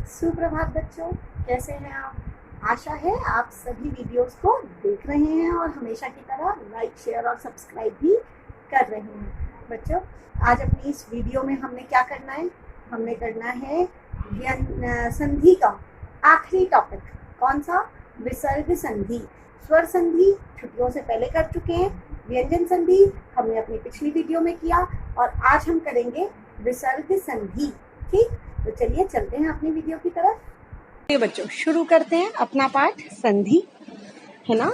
सुप्रभात बच्चों, कैसे हैं आप। आशा है आप सभी वीडियोस को देख रहे हैं और हमेशा की तरह लाइक, शेयर और सब्सक्राइब भी कर रहे हैं। बच्चों, आज अपनी इस वीडियो में हमने क्या करना है, हमने करना है संधि का आखिरी टॉपिक। कौन सा? विसर्ग संधि। स्वर संधि छुट्टियों से पहले कर चुके हैं, व्यंजन संधि हमने अपनी पिछली वीडियो में किया और आज हम करेंगे विसर्ग संधि। ठीक, तो चलिए चलते हैं अपनी वीडियो की तरफ। ये बच्चों शुरू करते हैं अपना पाठ संधि, है ना।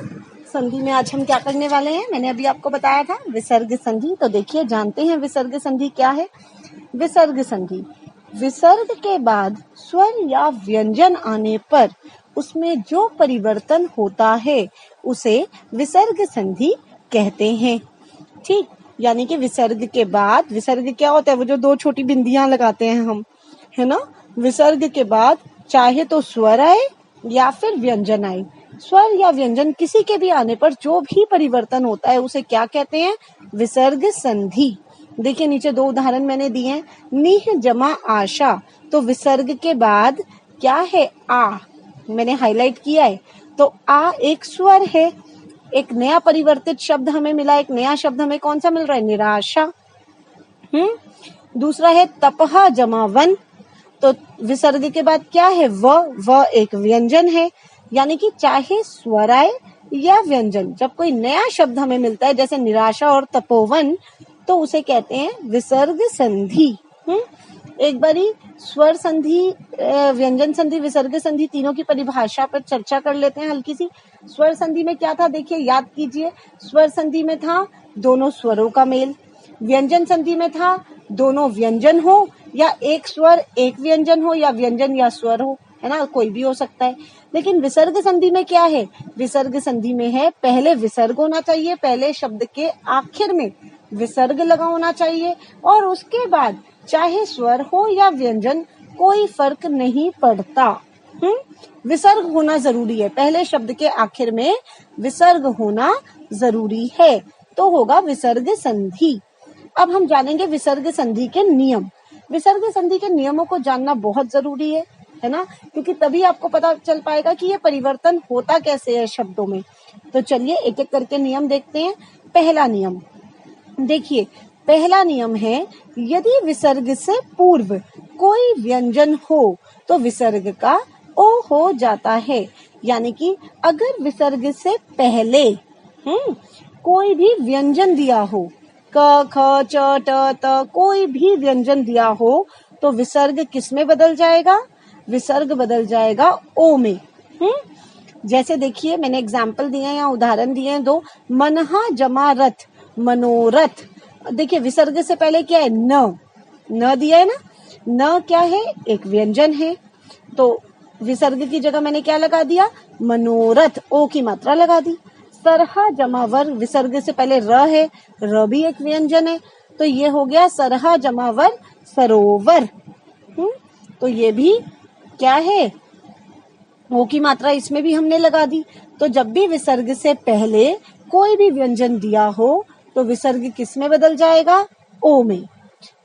संधि में आज हम क्या करने वाले हैं, मैंने अभी आपको बताया था विसर्ग संधि। तो देखिए, जानते हैं विसर्ग संधि क्या है। विसर्ग संधि, विसर्ग के बाद स्वर या व्यंजन आने पर उसमें जो परिवर्तन होता है उसे विसर्ग संधि कहते हैं। ठीक, यानी कि विसर्ग के बाद, विसर्ग क्या होता है, वो जो दो छोटी बिंदियां लगाते हैं हम, है ना। विसर्ग के बाद चाहे तो स्वर आए या फिर व्यंजन आए, स्वर या व्यंजन किसी के भी आने पर जो भी परिवर्तन होता है उसे क्या कहते हैं, विसर्ग संधि। देखिए नीचे दो उदाहरण मैंने दिए हैं। निह जमा आशा, तो विसर्ग के बाद क्या है, आ, मैंने हाईलाइट किया है। तो आ एक स्वर है। एक नया परिवर्तित शब्द हमें मिला, एक नया शब्द हमें कौन सा मिल रहा है, निराशा। दूसरा है तपहा जमा वन, तो विसर्ग के बाद क्या है, व एक व्यंजन है। यानी कि चाहे स्वर आए या व्यंजन, जब कोई नया शब्द हमें मिलता है जैसे निराशा और तपोवन, तो उसे कहते हैं विसर्ग संधि। एक बारी स्वर संधि, व्यंजन संधि, विसर्ग संधि तीनों की परिभाषा पर चर्चा कर लेते हैं हल्की सी। स्वर संधि में क्या था, देखिए याद कीजिए। स्वर संधि में था दोनों स्वरों का मेल। व्यंजन संधि में था दोनों व्यंजन हो या एक स्वर एक व्यंजन हो, या व्यंजन या स्वर हो, है ना, कोई भी हो सकता है। लेकिन विसर्ग संधि में क्या है, विसर्ग संधि में है पहले विसर्ग होना चाहिए, पहले शब्द के आखिर में विसर्ग लगा होना चाहिए, और उसके बाद चाहे स्वर हो या व्यंजन कोई फर्क नहीं पड़ता। विसर्ग होना जरूरी है, पहले शब्द के आखिर में विसर्ग होना जरूरी है, तो होगा विसर्ग संधि। अब हम जानेंगे विसर्ग संधि के नियम। विसर्ग संधि के नियमों को जानना बहुत जरूरी है ना, क्योंकि तभी आपको पता चल पाएगा कि ये परिवर्तन होता कैसे है शब्दों में। तो चलिए एक एक करके नियम देखते हैं। पहला नियम देखिए, पहला नियम है यदि विसर्ग से पूर्व कोई व्यंजन हो तो विसर्ग का ओ हो जाता है। यानी कि अगर विसर्ग से पहले कोई भी व्यंजन दिया हो, क, ख, च, ट, त, कोई भी व्यंजन दिया हो, तो विसर्ग किस में बदल जाएगा, विसर्ग बदल जाएगा ओ में। जैसे देखिए मैंने एग्जाम्पल दिए हैं या उदाहरण दिए हैं दो। मनहा जमा रथ, मनोरथ। देखिए विसर्ग से पहले क्या है, न दिया है ना। न क्या है, एक व्यंजन है, तो विसर्ग की जगह मैंने क्या लगा दिया, मनोरथ, ओ की मात्रा लगा दी। सरहा जमा वर, विसर्ग से पहले र है, र भी एक व्यंजन है, तो ये हो गया सरहा जमा वर, सरोवर। तो ये भी क्या है, ओ की मात्रा इसमें भी हमने लगा दी। तो जब भी विसर्ग से पहले कोई भी व्यंजन दिया हो तो विसर्ग किस में बदल जाएगा, ओ में।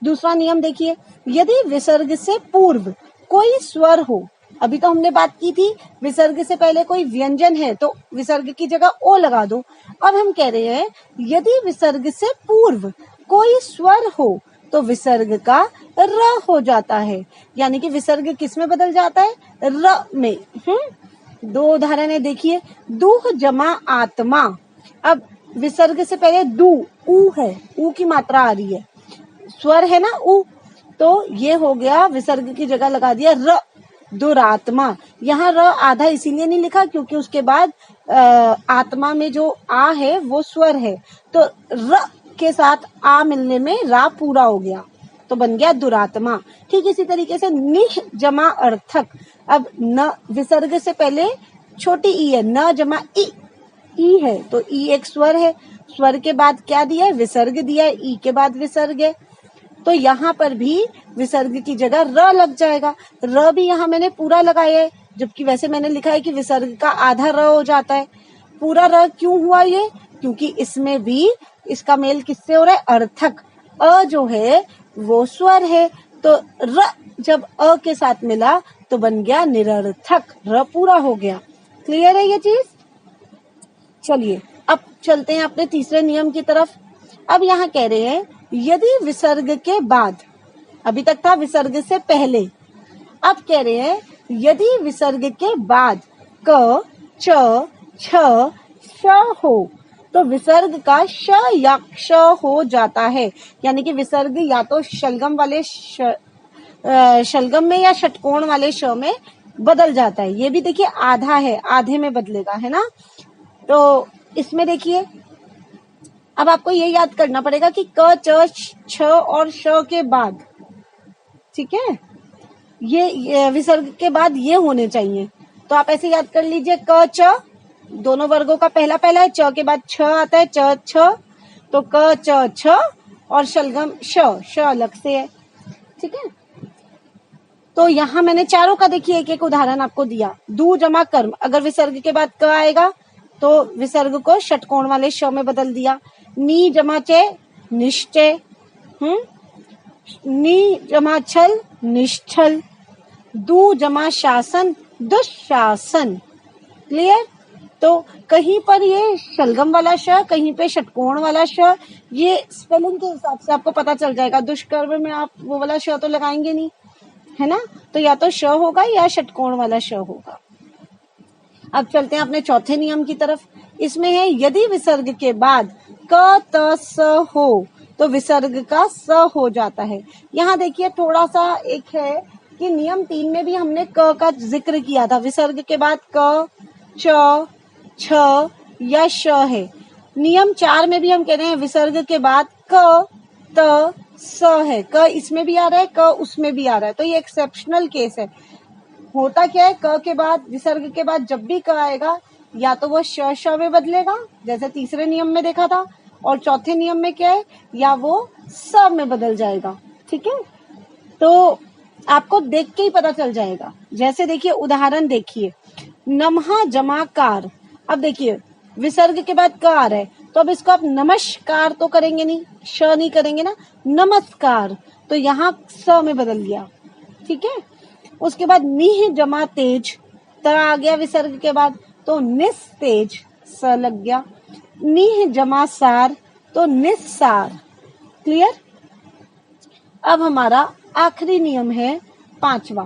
दूसरा नियम देखिए, यदि विसर्ग से पूर्व कोई स्वर हो, अभी तो हमने बात की थी विसर्ग से पहले कोई व्यंजन है तो विसर्ग की जगह ओ लगा दो। अब हम कह रहे हैं यदि विसर्ग से पूर्व कोई स्वर हो तो विसर्ग का र हो जाता है। यानी कि विसर्ग किस में बदल जाता है, र में। दो उदाहरण है देखिए। दूह जमा आत्मा, अब विसर्ग से पहले दू, ऊ है, ऊ की मात्रा आ रही है, स्वर है ना ऊ, तो ये हो गया विसर्ग की जगह लगा दिया र, दुरात्मा। यहाँ र आधा इसीलिए नहीं लिखा क्योंकि उसके बाद आत्मा में जो आ है वो स्वर है, तो र के साथ आ मिलने में रा पूरा हो गया तो बन गया दुरात्मा। ठीक इसी तरीके से निह जमा अर्थक, अब न विसर्ग से पहले छोटी ई है, न जमा ई है, तो ई एक स्वर है, स्वर के बाद क्या दिया है, विसर्ग दिया है, ई के बाद विसर्ग है, तो यहाँ पर भी विसर्ग की जगह र लग जाएगा। र भी यहाँ मैंने पूरा लगाया है, जबकि वैसे मैंने लिखा है कि विसर्ग का आधा र हो जाता है। पूरा र क्यों हुआ ये, क्योंकि इसमें भी इसका मेल किससे हो रहा है, अर्थक। अ जो है वो स्वर है, तो र जब अ के साथ मिला तो बन गया निरर्थक, र पूरा हो गया। क्लियर है ये चीज? चलिए अब चलते हैं अपने तीसरे नियम की तरफ। अब यहाँ कह रहे हैं यदि विसर्ग के बाद, अभी तक था विसर्ग से पहले, अब कह रहे हैं यदि विसर्ग के बाद क, च, छ, श हो तो विसर्ग का श या क्ष हो जाता है। यानी कि विसर्ग या तो शलगम वाले शलगम में या षटकोण वाले श में बदल जाता है। ये भी देखिए आधा है, आधे में बदलेगा, है ना। तो इसमें देखिए अब आपको ये याद करना पड़ेगा कि क, च, छ और श के बाद, ठीक है, ये विसर्ग के बाद ये होने चाहिए। तो आप ऐसे याद कर लीजिए, क, च दोनों वर्गों का पहला पहला है, च के बाद छ आता है, च, छ, तो क, च, छ और शलगम श अलग से है, ठीक है। तो यहाँ मैंने चारों का देखिए एक एक उदाहरण आपको दिया। दू जमा कर्म, अगर विसर्ग के बाद क आएगा तो विसर्ग को षटकोण वाले श में बदल दिया। नी जमा चे निश्चय, नी जमा छल निश्चल, दू जमा शासन दुशासन। क्लियर? तो कहीं पर ये शलगम वाला श, कहीं पे षटकोण वाला श, ये स्पेलिंग के हिसाब से आपको पता चल जाएगा। दुष्कर्म में आप वो वाला श तो लगाएंगे नहीं, है ना, तो या तो श होगा या षटकोण वाला श होगा। अब चलते हैं अपने चौथे नियम की तरफ। इसमें है यदि विसर्ग के बाद क, त, स हो तो विसर्ग का स हो जाता है। यहाँ देखिए थोड़ा सा एक है कि नियम 3 में भी हमने क का जिक्र किया था। विसर्ग के बाद क, च, छ या श है। नियम 4 में भी हम कह रहे हैं विसर्ग के बाद क, त, स है। क इसमें भी आ रहा है, क उसमें भी आ रहा है, तो ये एक्सेप्शनल केस है। होता क्या है, क के बाद विसर्ग के बाद जब भी क आएगा या तो वो श में बदलेगा जैसे तीसरे नियम में देखा था, और चौथे नियम में क्या है, या वो स में बदल जाएगा, ठीक है। तो आपको देख के ही पता चल जाएगा। जैसे देखिए उदाहरण देखिए, नमः जमाकार। अब देखिए विसर्ग के बाद क आ रहा है तो अब इसको आप नमस्कार तो करेंगे नहीं, श नहीं करेंगे ना, नमस्कार, तो यहाँ स में बदल गया, ठीक है। उसके बाद निह जमा तेज, त आ गया विसर्ग के बाद तो निस्तेज, स लग गया। निह जमा सार तो निस्सार। क्लियर? अब हमारा आखिरी नियम है 5वां,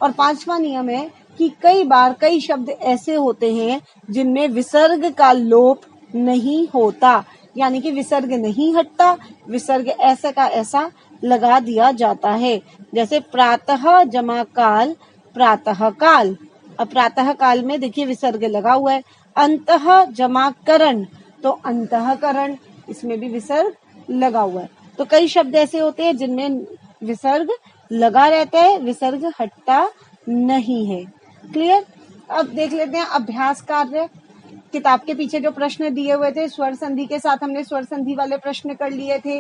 और 5वां नियम है कि कई बार कई शब्द ऐसे होते हैं जिनमें विसर्ग का लोप नहीं होता, यानी कि विसर्ग नहीं हटता, विसर्ग ऐसा का ऐसा लगा दिया जाता है। जैसे प्रातः जमा काल, प्रातः काल। अब प्रातः काल में देखिए विसर्ग लगा हुआ है। अंतः जमा करण तो अंतःकरण, इसमें भी विसर्ग लगा हुआ है। तो कई शब्द ऐसे होते हैं जिनमें विसर्ग लगा रहता है, विसर्ग हटता नहीं है। क्लियर? अब देख लेते हैं अभ्यास कार्य। किताब के पीछे जो प्रश्न दिए हुए थे, स्वर संधि के साथ हमने स्वर संधि वाले प्रश्न कर लिए थे,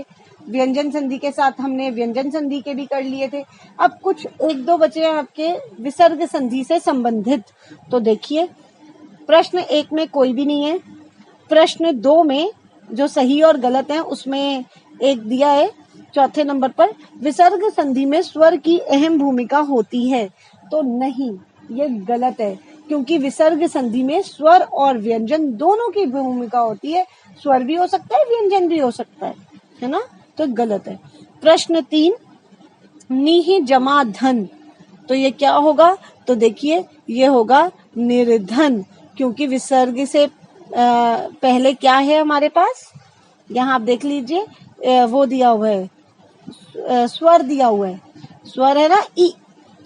व्यंजन संधि के साथ हमने व्यंजन संधि के भी कर लिए थे। अब कुछ एक दो बचे हैं आपके विसर्ग संधि से संबंधित। तो देखिए प्रश्न 1 में कोई भी नहीं है, प्रश्न 2 में जो सही और गलत है उसमें एक दिया है। चौथे नंबर पर विसर्ग संधि में स्वर की अहम भूमिका होती है, तो नहीं, ये गलत है, क्योंकि विसर्ग संधि में स्वर और व्यंजन दोनों की भूमिका होती है। स्वर भी हो सकता है, व्यंजन भी हो सकता है ना, तो गलत है। प्रश्न 3 निह जमा धन, तो ये क्या होगा, तो देखिए ये होगा निर्धन, क्योंकि विसर्ग से पहले क्या है हमारे पास, यहाँ आप देख लीजिए वो दिया हुआ है, स्वर दिया हुआ है, स्वर है ना ई,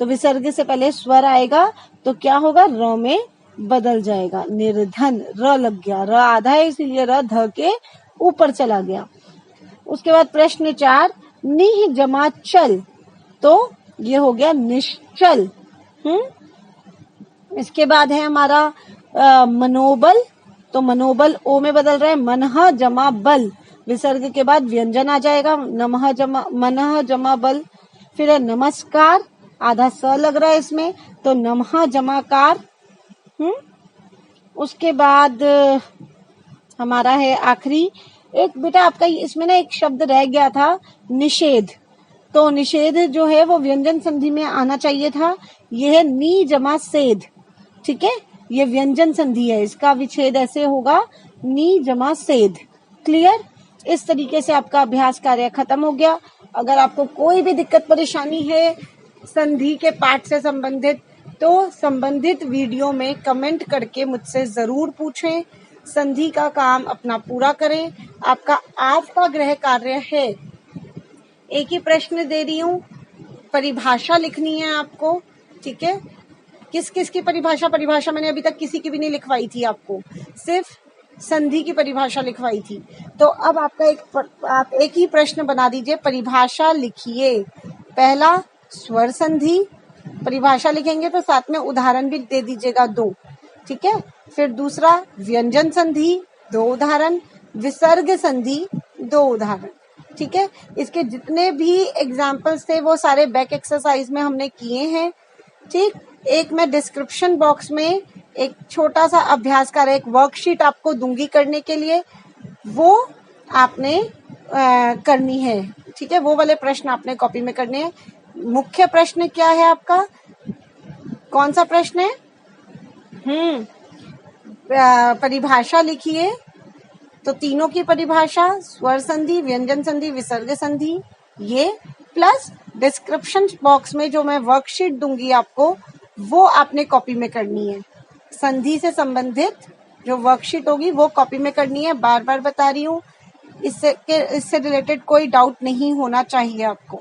तो विसर्ग से पहले स्वर आएगा तो क्या होगा, र में बदल जाएगा, निर्धन, र लग गया, र आधा है इसीलिए र ध के ऊपर चला गया। उसके बाद प्रश्न 4 निह जमा चल, तो ये हो गया निश्चल। इसके बाद है हमारा मनोबल, तो मनोबल ओ में बदल रहा है, मनह जमा बल, विसर्ग के बाद व्यंजन आ जाएगा, नमः जमा मनः जमा बल। फिर है नमस्कार, आधा स लग रहा है इसमें, तो नमः जमाकार। उसके बाद हमारा है आखिरी एक, बेटा आपका इसमें ना एक शब्द रह गया था, निषेध, तो निषेध जो है वो व्यंजन संधि में आना चाहिए था। ये है नी जमा सेध, ठीक है, ये व्यंजन संधि है, इसका विच्छेद ऐसे होगा नी जमा सेध। क्लियर? इस तरीके से आपका अभ्यास कार्य खत्म हो गया। अगर आपको कोई भी दिक्कत परेशानी है संधि के पाठ से संबंधित, तो संबंधित वीडियो में कमेंट करके मुझसे जरूर पूछें। संधि का काम अपना पूरा करें। आपका आज का गृह कार्य है, एक ही प्रश्न दे रही हूँ, परिभाषा लिखनी है आपको, ठीक है। किस किस की परिभाषा मैंने अभी तक किसी की भी नहीं लिखवाई थी, आपको सिर्फ संधि की परिभाषा लिखवाई थी। तो अब आपका आप एक ही प्रश्न बना दीजिए, परिभाषा लिखिए। पहला स्वर संधि, परिभाषा लिखेंगे तो साथ में उदाहरण भी दे दीजिएगा 2, ठीक है। फिर दूसरा व्यंजन संधि 2 उदाहरण, विसर्ग संधि 2 उदाहरण, ठीक है। इसके जितने भी एग्जाम्पल्स थे वो सारे बैक एक्सरसाइज में हमने किए हैं, ठीक। एक मैं डिस्क्रिप्शन बॉक्स में एक छोटा सा अभ्यास कार्य, एक वर्कशीट आपको दूंगी करने के लिए, वो आपने करनी है, ठीक है। वो वाले प्रश्न आपने कॉपी में करने हैं। मुख्य प्रश्न क्या है आपका, कौन सा प्रश्न है? परिभाषा लिखिए, तो तीनों की परिभाषा, स्वर संधि, व्यंजन संधि, विसर्ग संधि, ये प्लस डिस्क्रिप्शन बॉक्स में जो मैं वर्कशीट दूंगी आपको, वो आपने कॉपी में करनी है। संधि से संबंधित जो वर्कशीट होगी वो कॉपी में करनी है। बार बार बता रही हूँ, इससे रिलेटेड कोई डाउट नहीं होना चाहिए आपको।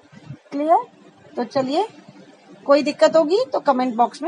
क्लियर? तो चलिए, कोई दिक्कत होगी तो कमेंट बॉक्स में